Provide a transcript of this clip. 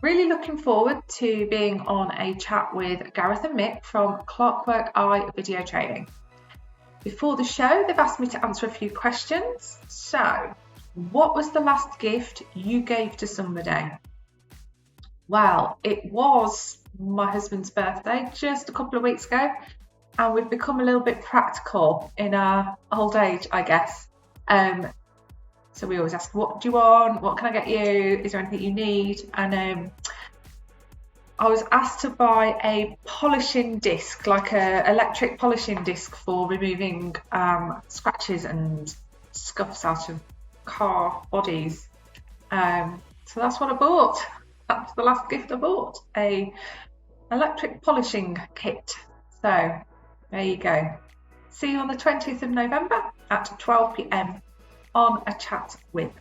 Really looking forward to being on a chat with Gareth and Mick from Clockwork Eye Video Training. Before the show, they've asked me to answer a few questions. So, what was the last gift you gave to somebody? Well, it was my husband's birthday just a couple of weeks ago, and we've become a little bit practical in our old age, I guess. So we always ask, what do you want? What can I get you? Is there anything you need? And I was asked to buy a polishing disc, like a electric polishing disc for removing scratches and scuffs out of car bodies. So that's what I bought. That's the last gift I bought, a electric polishing kit. So there you go. See you on the 20th of November at 12 p.m. on A Chat with